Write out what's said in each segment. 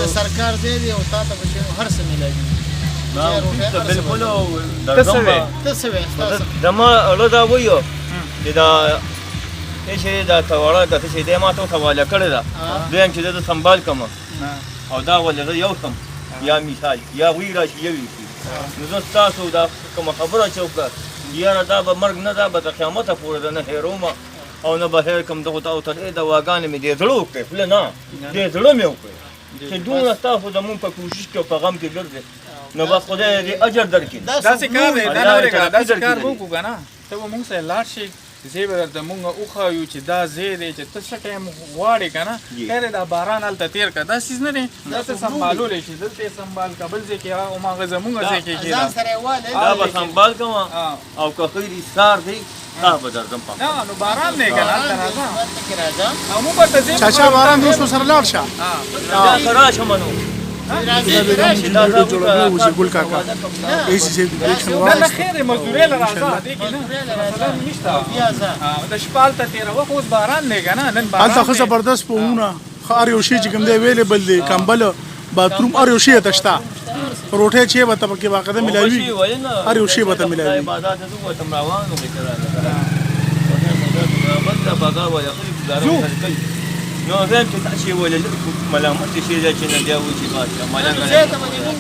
د سرکار ځای دی او تا ته به چې هر څه میلاوي بالکل ته څه وایې ستاسو زما اړه دا وایو چې دا چې دا توړه کته چې دې ما ته حواله کړی ده دویم چې زه سنبال کوم او دا ولې زه یو کم یا مثال یا وی راشي یو نو زه ستاسو دا کومه خبره چې وکړه یاره دا به مرګ نه دا به تر قیامته پورې ده نه هېروم او نه به هېر کړم دغو ته او تر دې دواګانې مې دې زړه وکړې خوله نه دې زړه مې وکړې چې دونه ستاسو زمونږ په کوشش کې او په غم کې ګرځې نو بس خدای دې اجر درکړي داسې کار دی دا نه ورېږه داسې کار به وکړو که نه ته به مونږ سره لاړ شي ځای به درته مونږ وښایو چې دا ځای دی چې ته څه ټایم غواړې که نه خیر دا باران هلته تېر کړه دا څیز نه دی دا ته سنبالولی شي دلته یې سنبال که بل ځای کې هماغه زمونږ ځای کې ځان سره یې والی دا به سنبال کوم او که خیري سار دی دا به درځم په نه نو باران دی که نه هلته راځه راځه او مونږ ورته ځای چاچا باران دوستو سره لاړ شه دا که راشم نو ګل کاکا ایسی سي نه نه خیر مزدوري له راځه دې کې نه مثلا نشته د شپه هلته تېروه خو اوس باران دی که نه نن باران هلته ښه زبردست پوهونه ښه هر یو شی چې کوم دی اویلیبل دی کمبل باتروم هر یو شی ته شته روټۍ چې به ته پکې باقاعده میلاوي هر یو شی به ته میلاوي نو زم چې تاسو ولې ملامت شي چې نه دی و چې مالنګ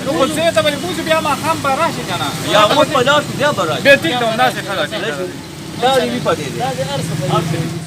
نو خو ځای ته به بوځو بیا ماښام به راشي که نه یا اوس په لاس بیا به راشي بیا ټیک ده همداسې ښه ده دا ریوي پاتې دی